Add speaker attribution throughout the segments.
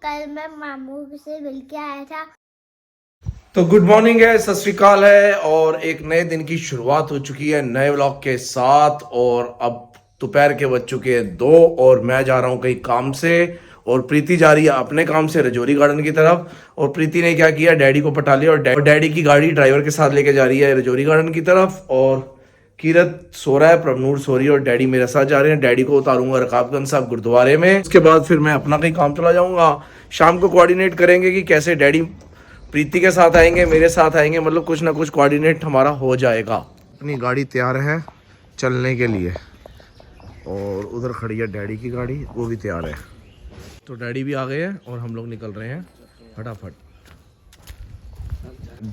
Speaker 1: कल मैं मामू से मिल के आया था।
Speaker 2: तो गुड मॉर्निंग है, सत श्री अकाल है और एक नए दिन की शुरुआत हो चुकी है नए व्लॉग के साथ। और अब दोपहर के बज चुके हैं 2 और मैं जा रहा हूँ कहीं काम से और प्रीति जा रही है अपने काम से रजौरी गार्डन की तरफ। और प्रीति ने क्या किया, डैडी को पटा लिया और डैडी की गाड़ी ड्राइवर के साथ लेके जा रही है रजौरी गार्डन की तरफ। और कीरत सो रहा है, प्रभनूर सो रही है और डैडी मेरे साथ जा रहे हैं। डैडी को उतारूंगा रकाबगंज साहब गुरुद्वारे में, उसके बाद फिर मैं अपना कहीं काम चला जाऊंगा। शाम को कोऑर्डिनेट करेंगे कि कैसे डैडी प्रीति के साथ आएंगे, मेरे साथ आएंगे, मतलब कुछ ना कुछ कोऑर्डिनेट हमारा हो जाएगा। अपनी गाड़ी तैयार है चलने के लिए और उधर खड़ी है डैडी की गाड़ी, वो भी तैयार है। तो डैडी भी आ गए हैं और हम लोग निकल रहे हैं फटाफट।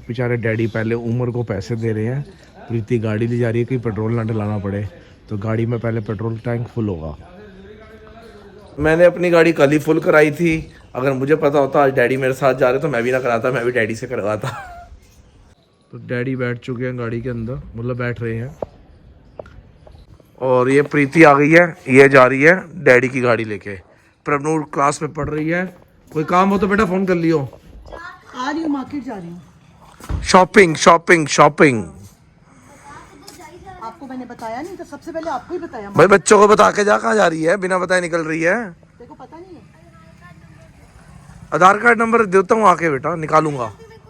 Speaker 2: बेचारे डैडी पहले उमर को पैसे दे रहे हैं, प्रीति गाड़ी ले जा रही है कि पेट्रोल ना डलाना पड़े, तो गाड़ी में पहले पेट्रोल टैंक फुल होगा। मैंने अपनी गाड़ी कल ही फुल कराई थी, अगर मुझे पता होता आज डैडी मेरे साथ जा रहे तो मैं भी ना कराता, मैं भी डैडी से करवाता। तो डैडी बैठ चुके हैं गाड़ी के अंदर, मतलब बैठ रहे हैं। और ये प्रीति आ गई है, ये जा रही है डैडी की गाड़ी लेके। प्रभनूर क्लास में पढ़ रही है, कोई काम हो तो बेटा फोन कर लियो।
Speaker 3: आ रही हूँ, मार्केट जा रही हूँ।
Speaker 2: Shopping shopping shopping.
Speaker 3: आपको मैंने बताया नहीं तो सबसे पहले आपको ही बताया।
Speaker 2: भाई बच्चों को बता के जा, कहाँ जा रही है, बिना बताए निकल रही है।
Speaker 3: देखो पता नहीं है।
Speaker 2: आधार कार्ड नंबर देता हूँ आके बेटा, निकालूंगा।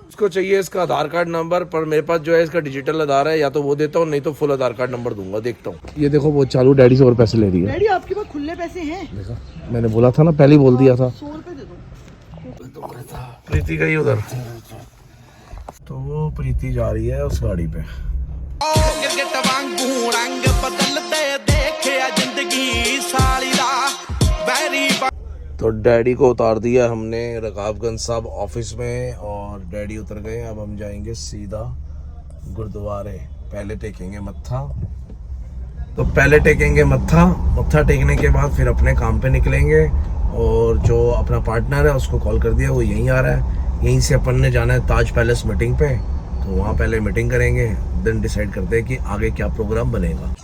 Speaker 2: उसको चाहिए इसका आधार कार्ड नंबर, पर मेरे पास जो है इसका डिजिटल आधार है, या तो वो देता हूँ नहीं तो फुल आधार कार्ड नंबर दूंगा। देखता हूँ। ये देखो वो चालू डैडी से और पैसे ले रही है।
Speaker 3: डैडी आपके पास खुले पैसे हैं?
Speaker 2: देखा, मैंने बोला था ना, पहले ही बोल दिया था।
Speaker 3: 100 रुपए दे दो।
Speaker 2: प्रीति गई उधर, तो वो प्रीति जा रही है उस गाड़ी पे। तो डैडी को उतार दिया हमने रकाबगंज साहब ऑफिस में और डैडी उतर गए। अब हम जाएंगे सीधा गुरुद्वारे, पहले टेकेंगे मत्था। तो पहले टेकेंगे मत्था, मत्था टेकने के बाद फिर अपने काम पे निकलेंगे। और जो अपना पार्टनर है उसको कॉल कर दिया, वो यहीं आ रहा है। यहीं से अपन ने जाना है ताज पैलेस मीटिंग पे, तो वहाँ पहले मीटिंग करेंगे, देन डिसाइड करते हैं कि आगे क्या प्रोग्राम बनेगा।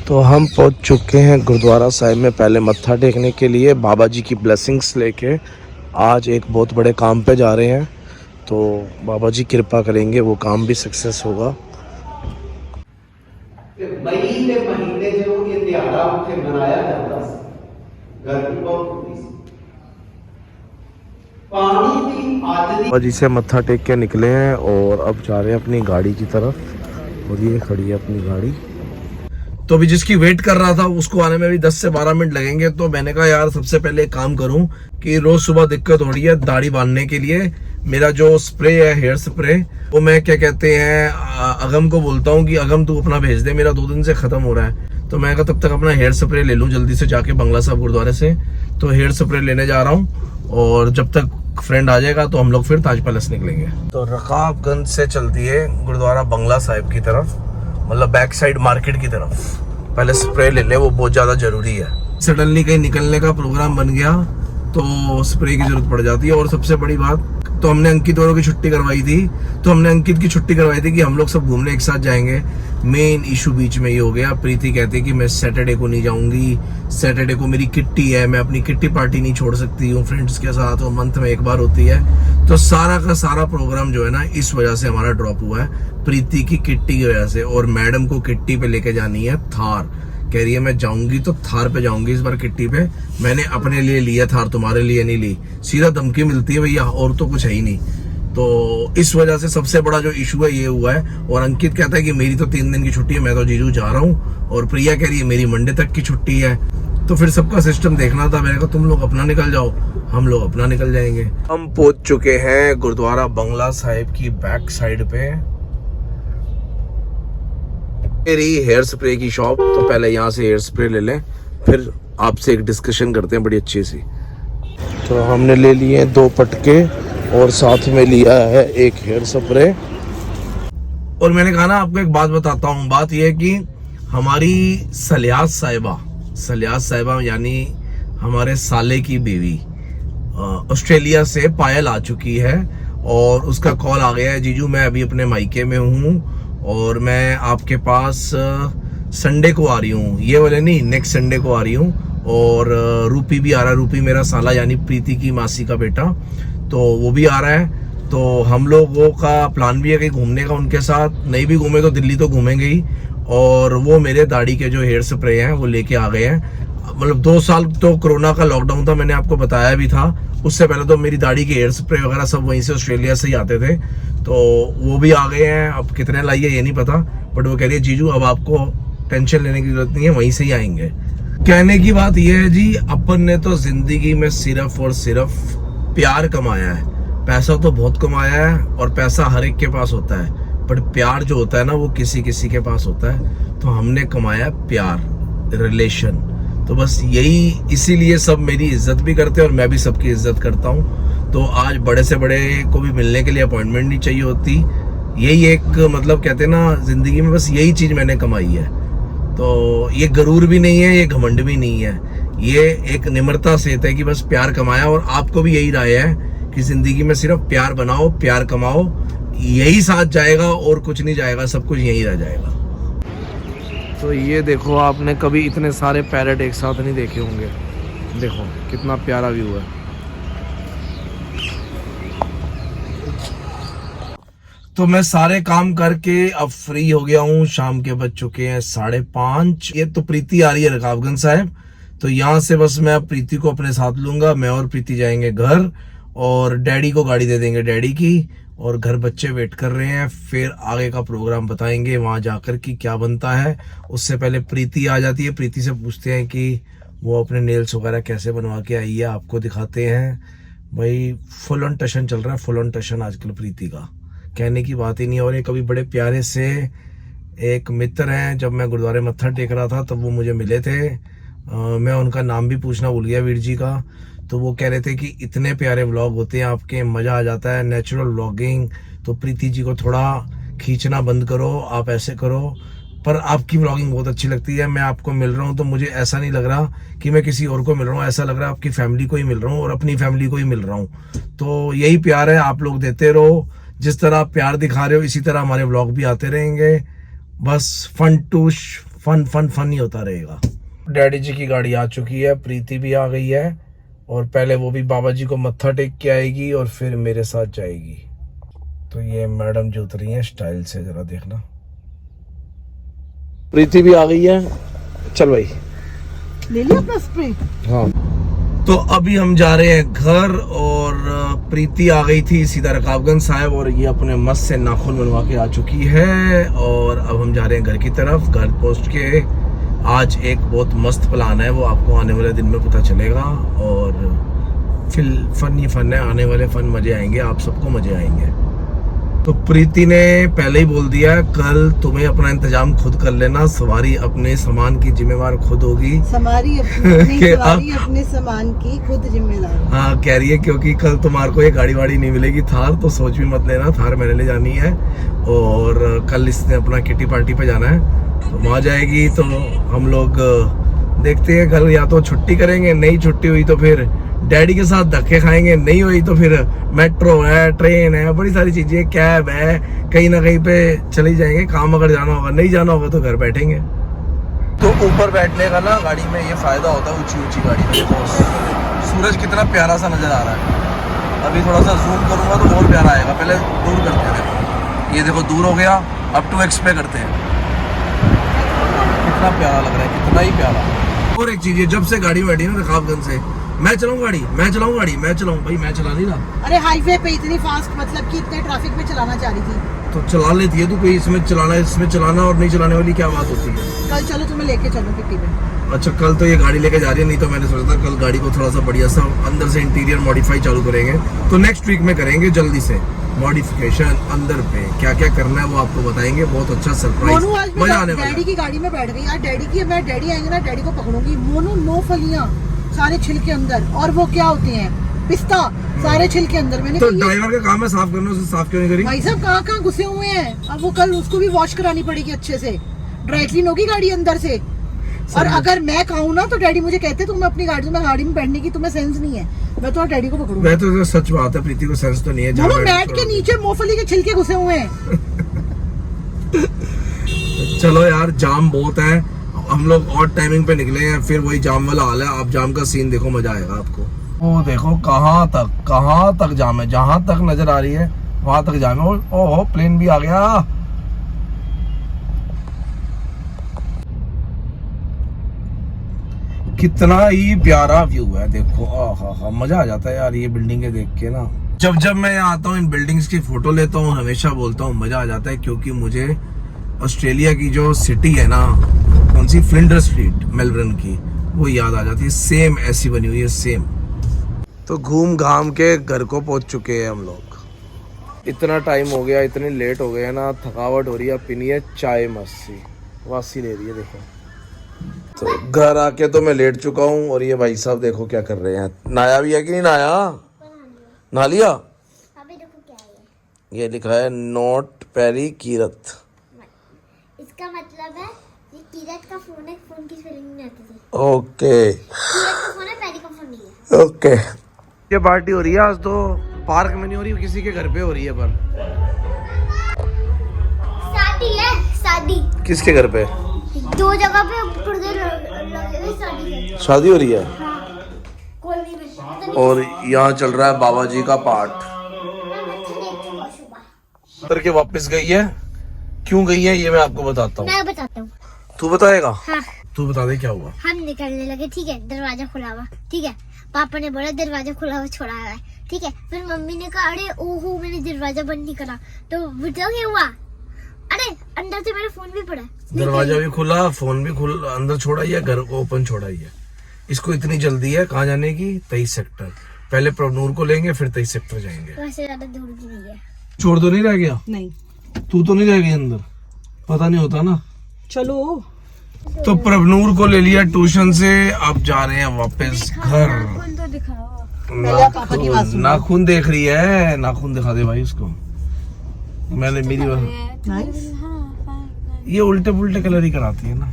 Speaker 2: तो हम पहुंच चुके हैं गुरुद्वारा साहिब में पहले मत्था टेकने के लिए, बाबा जी की ब्लेसिंग्स लेके। आज एक बहुत बड़े काम पे जा रहे हैं, तो बाबा जी कृपा करेंगे वो काम भी सक्सेस होगा।
Speaker 4: मई के महीने जो ये त्योहार उठे मनाया जाता है, गर्मी बहुत होती है, पानी की आज
Speaker 2: बाबा जी से मत्था टेक के निकले हैं और अब जा रहे हैं अपनी गाड़ी की तरफ। और ये खड़ी है अपनी गाड़ी। तो अभी जिसकी वेट कर रहा था उसको आने में भी 10 से 12 मिनट लगेंगे। तो मैंने कहा यार सबसे पहले एक काम करूं कि रोज सुबह दिक्कत हो रही है दाढ़ी बांधने के लिए। मेरा जो स्प्रे है हेयर स्प्रे, वो मैं क्या कहते हैं अगम को बोलता हूं कि अगम तू अपना भेज दे, मेरा 2 दिन से खत्म हो रहा है। तो मैं कहा तब तक अपना हेयर स्प्रे ले लूं जल्दी से जाके बंगला साहब गुरुद्वारे से। तो हेयर स्प्रे लेने जा रहा हूँ और जब तक फ्रेंड आ जाएगा तो हम लोग फिर ताज पैलेस निकलेंगे। तो रकाबगंज से चलती है गुरुद्वारा बंगला साहिब की तरफ, मतलब बैक साइड मार्केट की तरफ। पहले स्प्रे ले ले, वो बहुत ज्यादा जरूरी है। सडनली कहीं निकलने का प्रोग्राम बन गया तो स्प्रे की जरूरत पड़ जाती है। और सबसे बड़ी बात, तो हमने अंकित औरों की छुट्टी करवाई थी, तो हमने अंकित की छुट्टी करवाई थी कि हम लोग सब घूमने एक साथ जाएंगे। मेन इशू बीच में ये हो गया, प्रीति कहती कि मैं सैटरडे को नहीं जाऊंगी, सैटरडे को मेरी किट्टी है, मैं अपनी किट्टी पार्टी नहीं छोड़ सकती हूँ फ्रेंड्स के साथ, वो मंथ में एक बार होती है। तो सारा का सारा प्रोग्राम जो है ना इस वजह से हमारा ड्रॉप हुआ है, प्रीति की किट्टी की वजह से। और मैडम को किट्टी पे लेके जानी है थार, कह रही है मैं जाऊंगी तो थार पे जाऊंगी इस बार किट्टी पे। मैंने अपने लिए लिया थार, तुम्हारे लिए नहीं ली। सीधा धमकी मिलती है भैया, और तो कुछ है ही नहीं। तो इस वजह से सबसे बड़ा जो इशू है ये हुआ है। और अंकित कहता है कि मेरी तो 3 दिन की छुट्टी है, मैं तो जीजू जा रहा हूँ। और प्रिया कह रही है मेरी मंडे तक की छुट्टी है। तो फिर सबका सिस्टम देखना था। मैंने कहा तुम लोग अपना निकल जाओ, हम लोग अपना निकल जाएंगे। हम पहुंच चुके हैं गुरुद्वारा बंगला साहिब की बैक साइड पे, मेरी हेयर स्प्रे की शॉप। तो पहले यहाँ से हेयर स्प्रे ले लें, फिर आपसे एक डिस्कशन करते हैं बड़ी अच्छी सी। तो हमने ले लिए 2 पटके और साथ में लिया है एक हेयर स्प्रे। और मैंने कहा ना आपको एक बात बताता हूँ, बात यह है कि हमारी सलियात साहिबा यानी हमारे साले की बीवी ऑस्ट्रेलिया से पायल आ चुकी है और उसका कॉल आ गया है, जीजू मैं अभी अपने मायके में हूँ और मैं आपके पास संडे को आ रही हूँ, ये वाले नहीं नेक्स्ट संडे को आ रही हूँ और रूपी भी आ रहा है। रूपी मेरा साला यानी प्रीति की मासी का बेटा, तो वो भी आ रहा है। तो हम लोगों का प्लान भी है कहीं घूमने का उनके साथ। नहीं भी घूमे तो दिल्ली तो घूमेंगे ही। और वो मेरे दाढ़ी के जो हेयर स्प्रे हैं वो लेके आ गए हैं। मतलब 2 साल तो कोरोना का लॉकडाउन था, मैंने आपको बताया भी था। उससे पहले तो मेरी दाढ़ी के हेयर स्प्रे वगैरह सब वहीं से ऑस्ट्रेलिया से ही आते थे, तो वो भी आ गए हैं। अब कितने लाइए ये नहीं पता, बट वो कह रही है जीजू अब आपको टेंशन लेने की जरूरत नहीं है, वहीं से ही आएंगे। कहने की बात यह है जी, अपन ने तो जिंदगी में सिर्फ और सिर्फ प्यार कमाया है। पैसा तो बहुत कमाया है और पैसा हर एक के पास होता है, बट प्यार जो होता है ना वो किसी किसी के पास होता है। तो हमने कमाया प्यार, रिलेशन। तो बस यही, इसीलिए सब मेरी इज्जत भी करते हैं और मैं भी सबकी इज्जत करता हूँ। तो आज बड़े से बड़े को भी मिलने के लिए अपॉइंटमेंट नहीं चाहिए होती। यही एक मतलब कहते हैं ना जिंदगी में, बस यही चीज मैंने कमाई है। तो ये गरूर भी नहीं है, ये घमंड भी नहीं है, ये एक निम्रता से है कि बस प्यार कमाया। और आपको भी यही राय है कि जिंदगी में सिर्फ प्यार बनाओ, प्यार कमाओ, यही साथ जाएगा और कुछ नहीं जाएगा, सब कुछ यही रह जाएगा। तो ये देखो, आपने कभी इतने सारे पैरेट एक साथ नहीं देखे होंगे। देखो कितना प्यारा व्यू है। तो मैं सारे काम करके अब फ्री हो गया हूँ। शाम के बज चुके हैं 5:30। ये तो प्रीति आ रही है रकाबगंज साहब, तो यहाँ से बस मैं अब प्रीति को अपने साथ लूंगा। मैं और प्रीति जाएंगे घर और डैडी को गाड़ी दे देंगे डैडी की, और घर बच्चे वेट कर रहे हैं। फिर आगे का प्रोग्राम बताएंगे वहां जाकर कि क्या बनता है। उससे पहले प्रीति आ जाती है, प्रीति से पूछते हैं कि वो अपने नेल्स वगैरह कैसे बनवा के आई है, आपको दिखाते हैं। भाई फुल ऑन टशन चल रहा है, फुल ऑन टशन आजकल प्रीति का, कहने की बात ही नहीं। और एक कभी बड़े प्यारे से एक मित्र हैं, जब मैं गुरुद्वारे मत्था टेक रहा था तब वो मुझे मिले थे। मैं उनका नाम भी पूछना भूल गया, वीर जी का। तो वो कह रहे थे कि इतने प्यारे व्लॉग होते हैं आपके, मज़ा आ जाता है, नेचुरल व्लॉगिंग। तो प्रीति जी को थोड़ा खींचना बंद करो, आप ऐसे करो। पर आपकी व्लॉगिंग बहुत अच्छी लगती है। मैं आपको मिल रहा हूँ तो मुझे ऐसा नहीं लग रहा कि मैं किसी और को मिल रहा हूँ, ऐसा लग रहा है आपकी फैमिली को ही मिल रहा हूँ और अपनी फैमिली को ही मिल रहा हूँ। तो यही प्यार है, आप लोग देते रहो। जिस तरह आप प्यार दिखा रहे हो इसी तरह हमारे व्लॉग भी आते रहेंगे। बस फन ही होता रहेगा। डैडी जी की गाड़ी आ चुकी है, प्रीति भी आ गई है, और पहले वो भी बाबा जी को मत्था टेक के आएगी और फिर मेरे साथ जाएगी। तो ये मैडम जो उतरी है स्टाइल से, जरा देखना। प्रीति भी आ गई है, चल भाई
Speaker 3: ले लिया अपना स्प्रे।
Speaker 2: हाँ, तो अभी हम जा रहे हैं घर, और प्रीति आ गई थी सीधा रकाबगंज साहब, और ये अपने मस्त से नाखून बनवा के आ चुकी है। और अब हम जा रहे हैं घर की तरफ। घर पहुंच के आज एक बहुत मस्त प्लान है, वो आपको आने वाले दिन में पता चलेगा। और फिर फन ही फन है, आने वाले फन मजे आएंगे, आप सबको मजे आएंगे। तो प्रीति ने पहले ही बोल दिया कल तुम्हें अपना इंतजाम खुद कर लेना, सवारी अपने सामान की जिम्मेवार खुद होगी।
Speaker 3: सवारी अपने सामान की खुद जिम्मेदार।
Speaker 2: हाँ कह रही है, क्योंकि कल तुम्हारे को ये गाड़ी वाड़ी नहीं मिलेगी थार, तो सोच भी मत लेना, थार मैंने ले जानी है। और कल इसने अपना किटी पार्टी पे जाना है, तो वहाँ जाएगी। तो हम लोग देखते हैं कल, या तो छुट्टी करेंगे, नहीं छुट्टी हुई तो फिर डैडी के साथ धक्के खाएंगे, नहीं हुई तो फिर मेट्रो है, ट्रेन है, बड़ी सारी चीजें, कैब है, कहीं ना कहीं पे चले जाएंगे। काम अगर जाना होगा, नहीं जाना होगा तो घर बैठेंगे। तो ऊपर बैठने का ना गाड़ी में ये फायदा होता है, ऊंची ऊंची गाड़ी में। देखो सूरज कितना प्यारा सा नजर आ रहा है। अभी थोड़ा सा जूम करूंगा तो और प्यारा आएगा। पहले दूर करते हैं, देखो ये देखो दूर हो गया, अब 2x पे करते हैं। कितना प्यारा लग रहा है, कितना ही प्यारा। और एक चीज है, जब से गाड़ी बैठी ना रकाबगंज से, मैं चलाऊं गाड़ी, मैं चलाऊं गाड़ी, मैं चलाऊं, भाई मैं चला नहीं रहा।
Speaker 3: अरे हाईवे पे इतनी फास्ट, मतलब कि इतने ट्रैफिक में चलाना चाह रही थी
Speaker 2: तो चला लेती है तू। कोई इसमें चलाना और नहीं चलाने वाली क्या बात होती है।
Speaker 3: कल चलो तुम्हें लेके चलो किटी में।
Speaker 2: अच्छा कल तो ये गाड़ी लेके जा रही है, नहीं तो मैंने सोचा था कल गाड़ी को थोड़ा सा बढ़िया सा अंदर से इंटीरियर मॉडिफाई चालू करेंगे। तो नेक्स्ट वीक में करेंगे जल्दी से मॉडिफिकेशन अंदर पे, क्या क्या करना है वो आपको बताएंगे। बहुत अच्छा सरप्राइज, मजा आने वाला है।
Speaker 3: डैडी की गाड़ी में बैठ गई यार, डैडी आएंगे ना, डैडी को पकड़ूंगी। मोनू 9 फलियां सारे छिलके अंदर, और वो क्या होती हैं, पिस्ता सारे छिलके अंदर। मैंने
Speaker 2: तो ड्राइवर का काम है साफ करना, उसे साफ क्यों नहीं करी?
Speaker 3: भाई साहब कहाँ घुसे हुए हैं। अब वो कल उसको भी वॉश करानी पड़ेगी अच्छे से, ड्राई क्लीन होगी गाड़ी अंदर से। और अगर मैं कहूँ ना तो डैडी मुझे कहते तुम अपनी गाड़ी में बैठने की तुम्हें सेंस नहीं है, मैं तो डैडी को पकड़ूंगा।
Speaker 2: मैं तो सच बात है, प्रीति को सेंस तो नहीं है।
Speaker 3: वो मैट के नीचे मूंगफली के छिलके घुसे हुए हैं।
Speaker 2: चलो यार जाम बहुत है, हम लोग और टाइमिंग पे निकले हैं, फिर वही जाम वाला हाल है। आप जाम का सीन देखो, मजा आएगा आपको। वो देखो कहाँ तक जाम है, जहां तक नजर आ रही है वहां तक जाम है। ओहो प्लेन भी आ गया। कितना ही प्यारा व्यू है, देखो। आहा, मजा आ जाता है यार ये बिल्डिंगें देख के ना। जब मैं यहाँ आता हूँ, इन बिल्डिंग्स की फोटो लेता हूँ, हमेशा बोलता हूँ मजा आ जाता है, क्योंकि मुझे ऑस्ट्रेलिया की जो सिटी है ना, कौन सी, फ्लिंडर स्ट्रीट मेलबर्न की, वो याद आ जाती है। सेम ऐसी बनी हुई है, सेम। तो घूम घाम के घर को पहुंच चुके हैं हम लोग। इतना टाइम हो गया, इतने लेट हो गए ना, थकावट हो रही है। पीनी है चाय, वासी ले रही है देखो। तो घर आके तो मैं लेट चुका हूँ, और ये भाई साहब देखो क्या कर रहे हैं। नाया भी है कि नहीं नाया? नहा लिया?
Speaker 1: अभी देखो क्या है
Speaker 2: ये लिखा है नॉट पैरी कीरत।
Speaker 1: इसका मतलब है ये कीरत का फोन है, फोन की स्पेलिंग नहीं आती थी।
Speaker 2: ओके
Speaker 1: कीरत का फोन है, पैरी का फोन नहीं है।
Speaker 2: ओके। ये पार्टी हो रही है आज तो पार्क में नहीं हो रही, किसी के घर पे हो रही है। पर
Speaker 1: शादी है, शादी।
Speaker 2: किसके घर पे?
Speaker 1: 2 जगह पे पर्दे लगे हुए, शादी है।
Speaker 2: शादी हो रही है।
Speaker 1: हाँ, कॉलोनी में। पता नहीं
Speaker 2: और यहाँ चल रहा है बाबा जी का पाठ।
Speaker 1: मैं बच्चे देख चुका हूँ सुबह।
Speaker 2: करके वापस गई है। क्यों गई है ये मैं आपको बताता हूँ।
Speaker 1: मैं बताता हूँ।
Speaker 2: तू बताएगा?
Speaker 1: हाँ,
Speaker 2: तू बता दे क्या हुआ।
Speaker 1: हम निकलने लगे, ठीक है, दरवाजा खुला हुआ, ठीक है। पापा ने बोला दरवाजा खुला हुआ छोड़ा हुआ है, ठीक है। फिर मम्मी ने कहा अरे ओहो मैंने दरवाजा बंद नहीं करा, तो बताओ क्या हुआ? अरे अंदर से मेरा फोन भी पड़ा है।
Speaker 2: दरवाजा भी खुला, फोन भी खुला, अंदर छोड़ा ही है, घर को ओपन छोड़ा ही है। इसको इतनी जल्दी है कहाँ जाने की? 23 सेक्टर। पहले प्रवनूर को लेंगे, फिर 23 सेक्टर जाएंगे।
Speaker 1: वैसे ज्यादा दूर भी नहीं है।
Speaker 2: छोड़ तो नहीं रह गया?
Speaker 3: नहीं,
Speaker 2: तू तो नहीं रह गई अंदर? पता नहीं होता ना।
Speaker 3: चलो।
Speaker 2: तो प्रवनूर को ले लिया ट्यूशन से, अब जा रहे हैं वापस घर।
Speaker 1: तो दिखाओ।
Speaker 3: पापा की बात सुनो।
Speaker 2: नाखून देख रही है, नाखून दिखा दे भाई उसको। मैंने मेरी ये उल्टे पुल्टे कलर ही कराती है ना,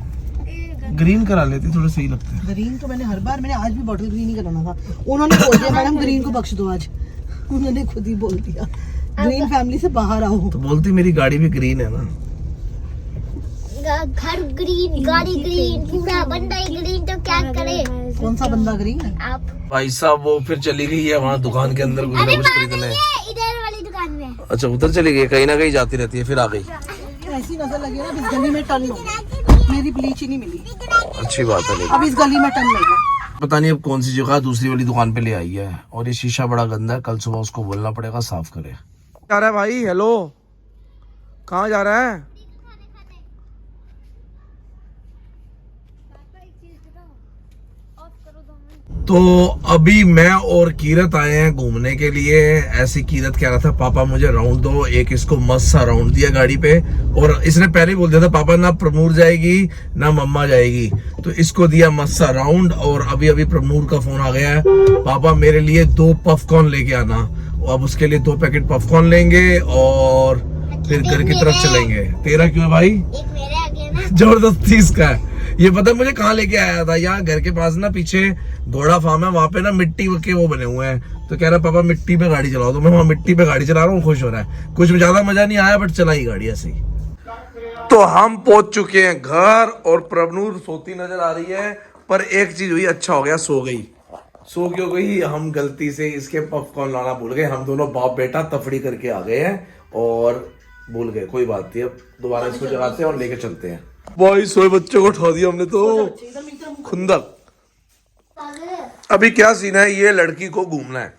Speaker 2: ग्रीन करा लेती थोड़े सही लगते हैं।
Speaker 3: ग्रीन तो मैंने हर बार, मैंने आज भी बॉटल ग्रीन ही कराना था। उन्होंने बोल दिया मैडम ग्रीन को बख्श दो आज, उन्होंने खुद ही बोल दिया ग्रीन फैमिली से बाहर आओ।
Speaker 2: तो बोलती मेरी गाड़ी भी ग्रीन है ना।
Speaker 1: घर ग्रीन, गाड़ी ग्रीन, पूरा बंदा ही ग्रीन, तो क्या करे?
Speaker 3: कौन सा बंदा ग्रीन है?
Speaker 1: आप।
Speaker 2: भाई साहब वो फिर चली गई है वहाँ दुकान के अंदर कुछ ना कुछ खरीदने।
Speaker 1: इधर वाली दुकान में।
Speaker 2: अच्छा उधर चली गई, कहीं ना कहीं जाती रहती है, फिर आ गई।
Speaker 3: ऐसी नजर लगी ना, इस गली में टर्न लो। मेरी ब्लीच ही नहीं मिली।
Speaker 2: अच्छी बात है, लेकिन
Speaker 3: अब इस गली में टर्न लेगा।
Speaker 2: पता नहीं अब कौन सी जगह दूसरी वाली दुकान पे ले आई है। और ये शीशा बड़ा गंदा है, कल सुबह उसको बोलना पड़ेगा साफ करे। जा रहा है भाई? हेलो, कहाँ जा रहा है? तो अभी मैं और कीरत आए हैं घूमने के लिए। ऐसी कीरत कह रहा था पापा मुझे राउंड दो, एक इसको मस्त सा राउंड दिया गाड़ी पे। और इसने पहले ही बोल दिया था पापा ना प्रमूर जाएगी ना मम्मा जाएगी, तो इसको दिया मस्त सा राउंड। और अभी प्रमूर का फोन आ गया है, पापा मेरे लिए 2 पॉपकॉर्न लेके आना। अब उसके लिए 2 पैकेट पॉपकॉर्न लेंगे और फिर घर की तरफ चलेंगे। तेरा क्यों है भाई?
Speaker 1: एक मेरे आगे ना।
Speaker 2: जबरदस्ती इसका है। ये पता है मुझे कहाँ लेके आया था? यहाँ घर के पास ना पीछे घोड़ा फार्म है, वहां पे ना मिट्टी के वो बने हुए हैं। तो कह रहा पापा मिट्टी पे गाड़ी चलाओ, तो मैं वहाँ मिट्टी पे गाड़ी चला रहा हूँ, खुश हो रहा है। कुछ ज्यादा मजा नहीं आया बट चलाई गाड़ी ऐसी। तो हम पहुंच चुके हैं घर, और प्रवनूर सोती नजर आ रही है। पर एक चीज हुई, अच्छा हो गया सो गई। सो क्यों गई? हम गलती से इसके पॉपकॉर्न लाना भूल गए। हम दोनों बाप बेटा तफड़ी करके आ गए हैं और भूल गए। कोई बात नहीं, अब दोबारा इसको जगाते हैं और लेके चलते हैं। भाई सोए बच्चे को उठा दिया हमने तो खुंदक। अभी क्या सीन है, ये लड़की को घूमना है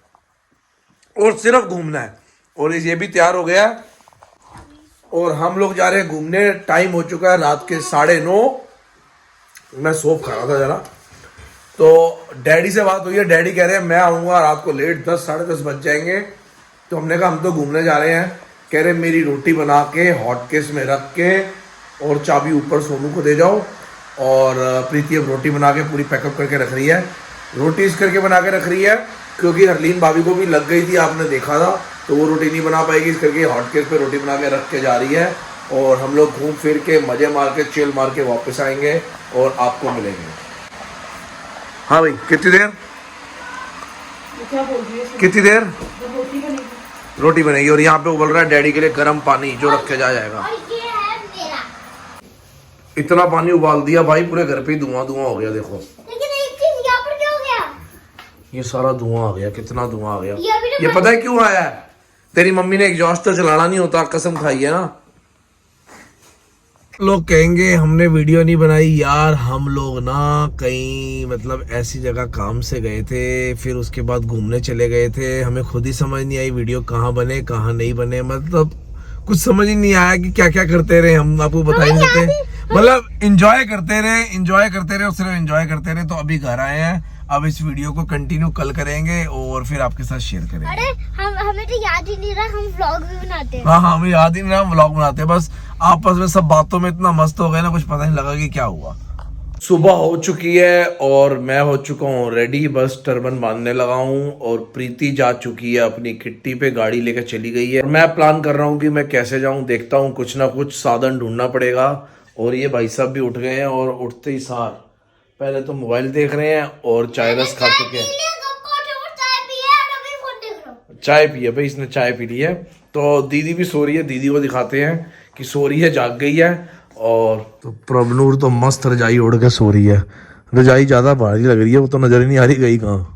Speaker 2: और सिर्फ घूमना है। और ये भी तैयार हो गया और हम लोग जा रहे हैं घूमने। टाइम हो चुका है रात के 9:30। मैं सोप खा रहा था जरा, तो डैडी से बात हुई है। डैडी कह रहे हैं मैं आऊँगा रात को लेट, 10 साढ़े 10 बज जाएंगे। तो हमने कहा हम तो घूमने जा रहे हैं। कह रहे मेरी रोटी बना के हॉट केस में रख के और चाबी ऊपर सोनू को दे जाओ। और प्रीति अब रोटी बना के पूरी पैकअप करके रख रही है। रोटी इस करके बना के रख रही है क्योंकि हरलीन भाभी को भी लग गई थी, आपने देखा था, तो वो रोटी नहीं बना पाएगी, इस करके हॉट केस पे रोटी बना के रख के जा रही है। और हम लोग घूम फिर के मजे मार के चिल मार के वापस आएंगे और आपको मिलेंगे। हाँ भाई कितनी देर? कितनी देर? रोटी बनेगी। और यहाँ पे उबल रहा है डैडी के लिए गर्म पानी जो रख के जाएगा।
Speaker 1: और ये है मेरा।
Speaker 2: इतना पानी उबाल दिया भाई, पूरे घर पे धुआं धुआं हो गया। देखो
Speaker 1: लेकिन एक चीज यहाँ पर क्या हो गया?
Speaker 2: ये सारा धुआं आ गया, कितना धुआं आ गया।
Speaker 1: ये अभी तो
Speaker 2: ये पता है क्यों आया है? तेरी मम्मी ने एग्जॉस्ट तो चलाना नहीं होता, कसम खाई है ना। लोग कहेंगे हमने वीडियो नहीं बनाई। यार हम लोग ना कहीं मतलब ऐसी जगह काम से गए थे, फिर उसके बाद घूमने चले गए थे। हमें खुद ही समझ नहीं आई वीडियो कहाँ बने कहाँ नहीं बने, मतलब कुछ समझ ही नहीं आया कि क्या क्या करते रहे। हम आपको बता ही नहीं सकते, मतलब एंजॉय करते रहे और सिर्फ एंजॉय करते रहे। तो अभी घर आए हैं, अब इस वीडियो को कंटिन्यू कल करेंगे और फिर आपके साथ शेयर करेंगे।
Speaker 1: अरे हमें तो याद ही नहीं रहा, हम व्लॉग भी बनाते हैं।
Speaker 2: हाँ हमें याद ही नहीं रहा, हम व्लॉग बनाते हैं। बस आपस में सब बातों में इतना मस्त हो गए ना, कुछ पता नहीं लगा कि क्या हुआ। सुबह हो चुकी है और मैं हो चुका हूँ रेडी, बस टर्बन बांधने लगा हूँ। और प्रीति जा चुकी है अपनी किट्टी पे, गाड़ी लेकर चली गई है। मैं प्लान कर रहा हूँ कि मैं कैसे जाऊँ, देखता हूँ, कुछ ना कुछ साधन ढूंढना पड़ेगा। और ये भाई साहब भी उठ गए हैं और उठते ही सार पहले तो मोबाइल देख रहे हैं और चाय रस खा चुके हैं। चाय पी है भाई, इसने चाय पी ली है। तो दीदी भी सो रही है, दीदी को दिखाते हैं कि सो रही है, जाग गई है। और तो प्रभनूर तो मस्त रजाई ओढ़ के सो रही है। रजाई ज्यादा भारी लग रही है, वो तो नजर ही नहीं आ रही गई कहाँ।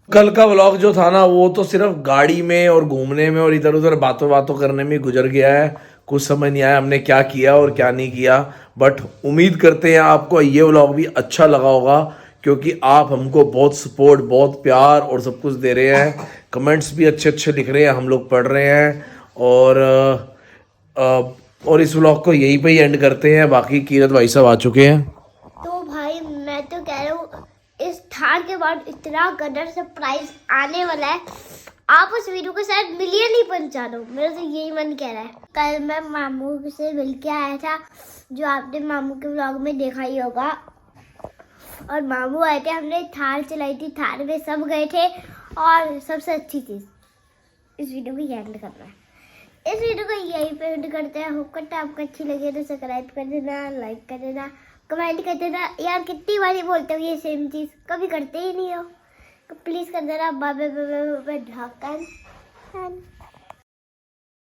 Speaker 2: कल का व्लॉग जो था ना, वो तो सिर्फ गाड़ी में और घूमने में और इधर उधर बातों करने में गुजर गया है। कुछ समझ नहीं आया हमने क्या किया और क्या नहीं किया। बट उम्मीद करते हैं आपको ये व्लॉग भी अच्छा लगा होगा, क्योंकि आप हमको बहुत सपोर्ट, बहुत प्यार और सब कुछ दे रहे हैं। कमेंट्स भी अच्छे अच्छे लिख रहे हैं, हम लोग पढ़ रहे हैं। और इस व्लॉग को यहीं पे ही एंड करते हैं। बाकी कीरत भाई साहब आ चुके हैं।
Speaker 1: तो भाई मैं तो कह रहा हूँ, इस थार के बाद इतना गदर सरप्राइज आने वाला है। आप उस वीडियो को शायद मिलियन ही पहुंचा दो, मेरा तो यही मन कह रहा है। कल मैं मामू से मिल के आया था, जो आपने मामू के व्लॉग में देखा ही होगा। और मामू आए थे, हमने थार चलाई थी, थार में सब गए थे। और सबसे अच्छी चीज़, इस वीडियो को एंड करना है। इस वीडियो को यहीं पे एंड करते हैं। होप करता है आपको अच्छी लगे तो सब्सक्राइब कर देना, लाइक कर देना, कमेंट कर देना। यार कितनी बार बोलते हो ये सेम चीज़, कभी करते ही नहीं हो। तो प्लीज़ कर देना। Bye bye bye bye.